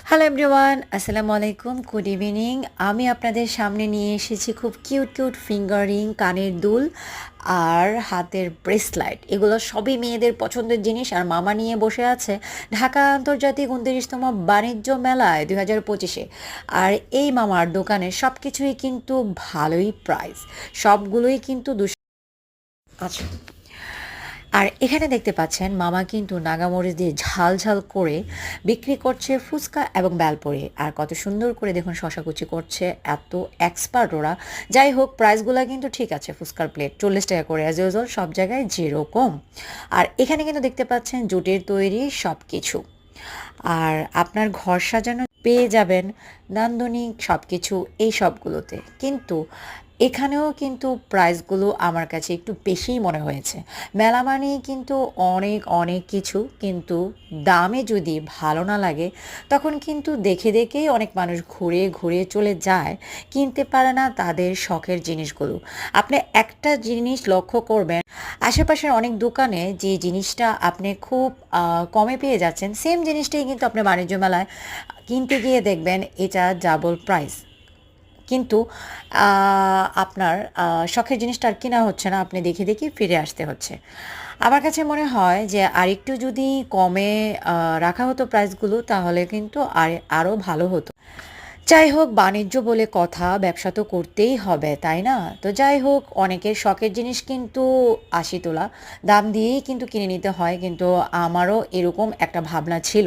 Hello everyone, আসসালামু আলাইকুম, good evening. আমি আপনাদের সামনে নিয়ে এসেছি খুব কিউট কিউট ফিঙ্গার রিং, কানের দুল আর হাতের ব্রেসলাইট। এগুলো সবই মেয়েদের পছন্দের জিনিস। আর মামা নিয়ে বসে আছে ঢাকা আন্তর্জাতিক 29তম বাণিজ্য মেলায় 2025-এ। আর এই মামার দোকানে সব কিছুই কিন্তু ভালোই প্রাইস, সবগুলোই কিন্তু আচ্ছা। আর এখানে দেখতে পাচ্ছেন মামা কিন্তু নাগামরিচ দিয়ে ঝাল ঝাল করে বিক্রি করছে ফুচকা এবং বেলপুরি। আর কত সুন্দর করে দেখুন শশাকুচি করছে, এত এক্সপার্ট ওরা। যাই হোক, প্রাইসগুলো কিন্তু ঠিক আছে। ফুচকার প্লেট 40 টাকা করে, অ্যাজ ইউজুয়াল সব জায়গায় যেরকম। আর এখানে কিন্তু দেখতে পাচ্ছেন জুটের তৈরি সব কিছু। আর আপনার ঘর সাজানো পেয়ে যাবেন নান্দনিক সব কিছু এই সবগুলোতে। কিন্তু এখানেও কিন্তু প্রাইসগুলো আমার কাছে একটু বেশিই মনে হয়েছে। মেলা মানেই কিন্তু অনেক অনেক কিছু, কিন্তু দামে যদি ভালো না লাগে তখন কিন্তু দেখে দেখেই অনেক মানুষ ঘুরে ঘুরে চলে যায়, কিনতে পারে না তাদের শখের জিনিসগুলো। আপনি একটা জিনিস লক্ষ্য করবেন, আশেপাশের অনেক দোকানে যে জিনিসটা আপনি খুব কমে পেয়ে যাচ্ছেন, সেম জিনিসটাই কিন্তু আপনি বাণিজ্য মেলায় কিনতে গিয়ে দেখবেন এটা ডাবল প্রাইস। কিন্তু আপনার শখের জিনিসটা আর কিনা হচ্ছে না, আপনি দেখে দেখে ফিরে আসতে হচ্ছে। আমার কাছে মনে হয় যে আরেকটু যদি কমে রাখা হতো প্রাইসগুলো, তাহলে কিন্তু আরও ভালো হতো। যাই হোক, বাণিজ্য বলে কথা, ব্যবসা তো করতেই হবে, তাই না? তো যাই হোক, অনেকের শখের জিনিস কিন্তু ৮০ তোলা দাম দিয়েই কিন্তু কিনে নিতে হয়। কিন্তু আমারও এরকম একটা ভাবনা ছিল,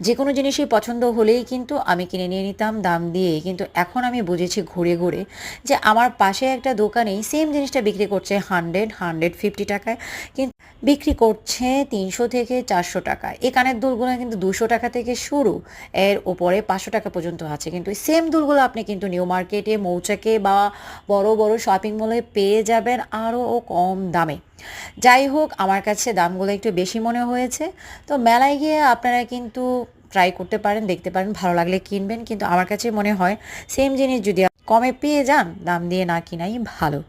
যে কোনো জিনিসই পছন্দ হলেই কিন্তু আমি কিনে নিয়ে নিতাম দাম দিয়েই। কিন্তু এখন আমি বুঝেছি ঘুরে ঘুরে যে আমার পাশে একটা দোকানেই সেম জিনিসটা বিক্রি করছে 150 টাকায়, কিন্তু বিক্রি করছে 300 থেকে 400 টাকা। এই কানের দুলগুলো কিন্তু 200 টাকা থেকে শুরু, এর ওপরে 500 টাকা পর্যন্ত আছে। কিন্তু সেম দুলগুলো আপনি কিন্তু নিউ মার্কেটে, মৌচাকে বা বড় বড় শপিং মলে পেয়ে যাবেন আরও কম দামে। যাই হোক, আমার কাছে দামগুলো একটু বেশি মনে হয়েছে। তো মেলায় গিয়ে আপনারা কিন্তু ট্রাই করতে পারেন, দেখতে পারেন, ভালো লাগলে কিনবেন। কিন্তু আমার কাছে মনে হয় সেম জিনিস যদি কমে পেয়ে যান, দাম দিয়ে না কিনাই ভালো।